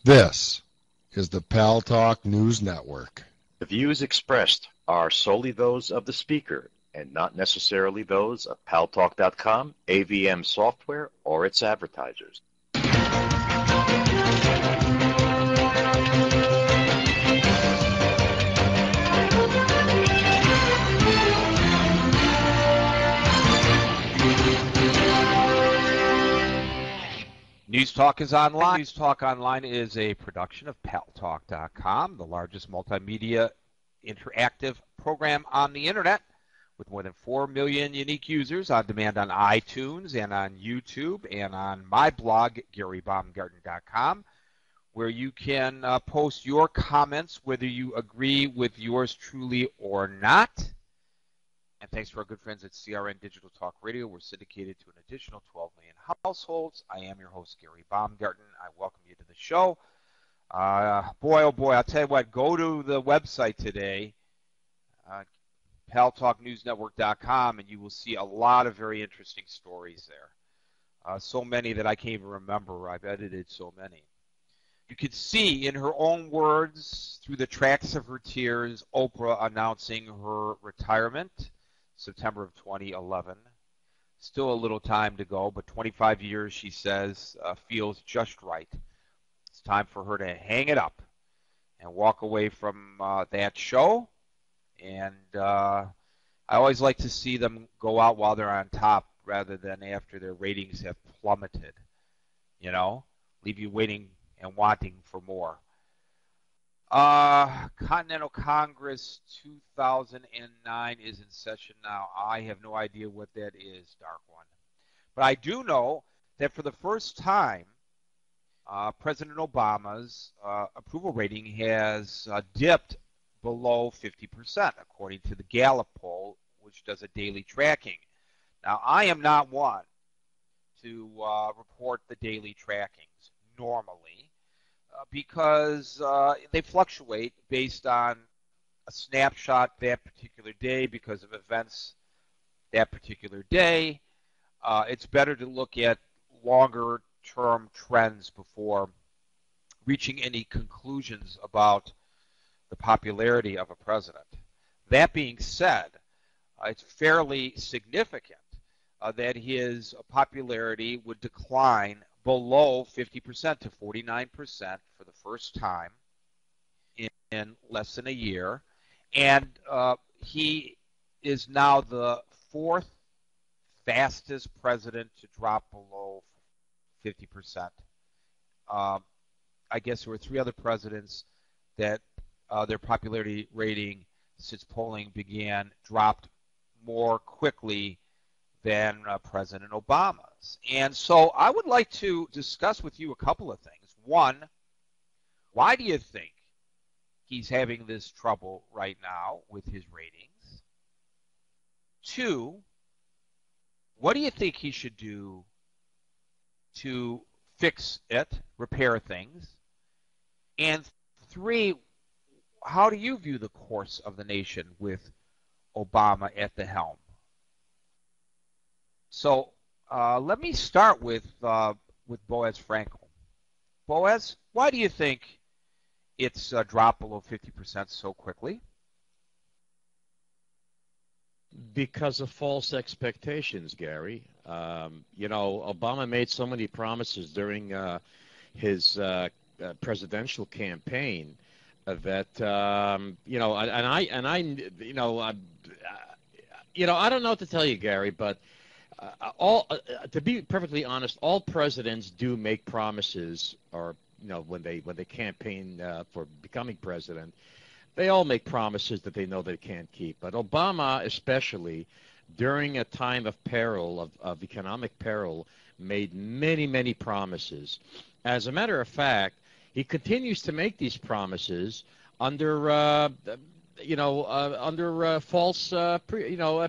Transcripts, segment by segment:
This is the Paltalk News Network. The views expressed are solely those of the speaker and not necessarily those of Paltalk.com, AVM Software, or its advertisers. News Talk is online. News Talk Online is a production of Paltalk.com, the largest multimedia interactive program on the internet, with more than 4 million unique users on demand on iTunes and on YouTube and on my blog, GaryBaumgarten.com, where you can post your comments, whether you agree with yours truly or not. And thanks to our good friends at CRN Digital Talk Radio, we're syndicated to an additional 12 million households. I am your host, Gary Baumgarten. I welcome you to the show. Boy, oh boy, I'll tell you what, go to the website today, paltalknewsnetwork.com, and you will see a lot of very interesting stories there. So many that I can't even remember. I've edited so many. You can see in her own words, through the tracks of her tears, Oprah announcing her retirement, September of 2011. Still a little time to go, but 25 years, she says, feels just right. It's time for her to hang it up and walk away from that show. And I always like to see them go out while they're on top rather than after their ratings have plummeted. You know, leave you waiting and wanting for more. Continental Congress 2009 is in session now. I have no idea what that is, Dark One. But I do know that for the first time, President Obama's approval rating has dipped below 50%, according to the Gallup poll, which does a daily tracking. Now, I am not one to report the daily trackings normally, because they fluctuate based on a snapshot that particular day because of events that particular day. It's better to look at longer-term trends before reaching any conclusions about the popularity of a president. That being said, it's fairly significant that his popularity would decline below 50% to 49% for the first time in less than a year. And he is now the fourth fastest president to drop below 50%. I guess there were three other presidents that their popularity rating since polling began dropped more quickly than President Obama's. And so I would like to discuss with you a couple of things. One, why do you think he's having this trouble right now with his ratings? Two, what do you think he should do to fix it, repair things? And three, how do you view the course of the nation with Obama at the helm? So let me start with Boaz Frankel. Boaz, why do you think it's dropped below 50% so quickly? Because of false expectations, Gary. Obama made so many promises during his presidential campaign that I don't know what to tell you, Gary, but to be perfectly honest, all presidents do make promises, or when they campaign for becoming president, they all make promises that they know they can't keep. But Obama, especially during a time of peril, of economic peril, made many, many promises. As a matter of fact, he continues to make these promises under false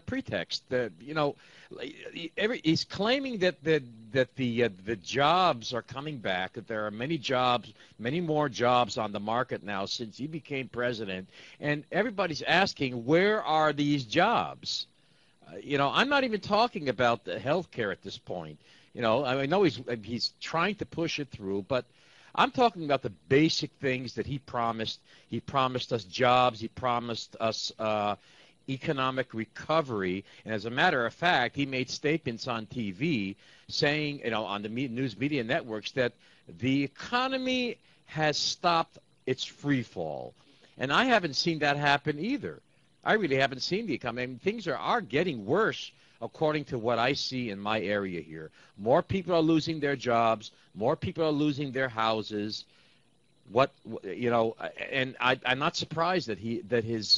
pretext. He's claiming that the jobs are coming back, that there are many more jobs on the market now since he became president, and everybody's asking, where are these jobs? I'm not even talking about the health care at this point. I know he's trying to push it through, but I'm talking about the basic things that he promised. He promised us jobs. He promised us economic recovery. And as a matter of fact, he made statements on TV saying, on the news media networks that the economy has stopped its free fall. And I haven't seen that happen either. I really haven't seen the economy. I mean, things are getting worse according to what I see in my area here. More people are losing their jobs. More people are losing their houses. And I'm not surprised that his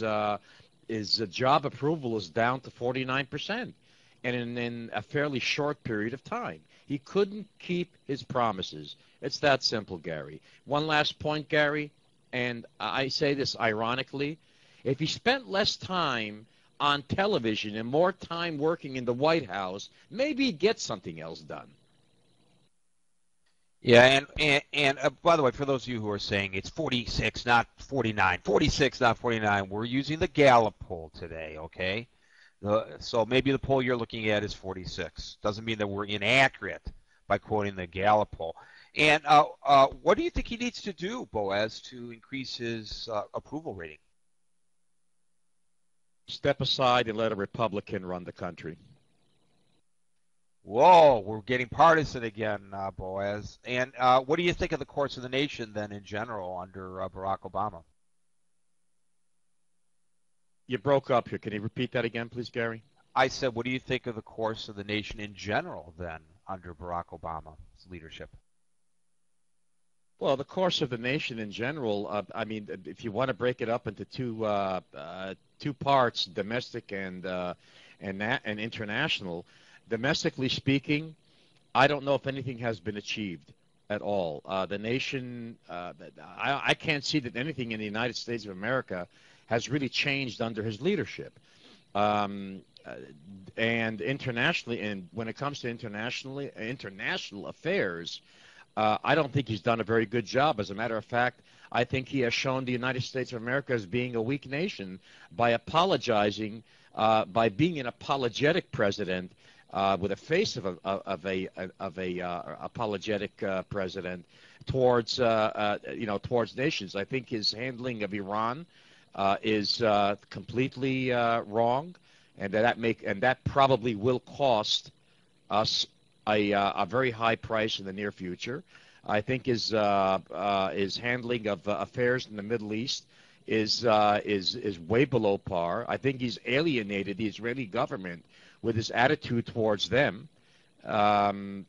job approval is down to 49%, and in a fairly short period of time. He couldn't keep his promises. It's that simple, Gary. One last point, Gary, and I say this ironically. If he spent less time on television and more time working in the White House, maybe he'd get something else done. Yeah, and by the way, for those of you who are saying it's 46, not 49, 46, not 49, we're using the Gallup poll today, okay? So maybe the poll you're looking at is 46. Doesn't mean that we're inaccurate by quoting the Gallup poll. And what do you think he needs to do, Boaz, to increase his approval rating? Step aside and let a Republican run the country. Whoa, we're getting partisan again, Boaz. And what do you think of the course of the nation then in general under Barack Obama? You broke up here. Can you repeat that again, please, Gary? I said, what do you think of the course of the nation in general then under Barack Obama's leadership? Well, the course of the nation in general, I mean, if you want to break it up into two parts, domestic and international, domestically speaking, I don't know if anything has been achieved at all. The nation, I can't see that anything in the United States of America has really changed under his leadership. And internationally, and when it comes to international affairs, I don't think he's done a very good job. As a matter of fact, I think he has shown the United States of America as being a weak nation by apologizing, by being an apologetic president, with a face of a apologetic president towards towards nations. I think his handling of Iran is completely wrong, and that probably will cost us a very high price in the near future. I think his handling of affairs in the Middle East is way below par. I think he's alienated the Israeli government with his attitude towards them, and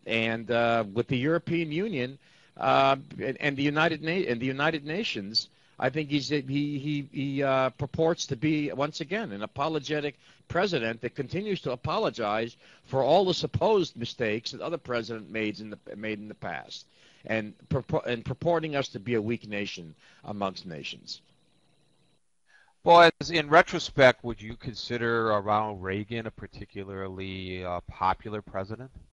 with the European Union and the United Nations. I think he purports to be, once again, an apologetic president that continues to apologize for all the supposed mistakes that other presidents made in the past, and purporting us to be a weak nation amongst nations. Well, as in retrospect, would you consider Ronald Reagan a particularly popular president?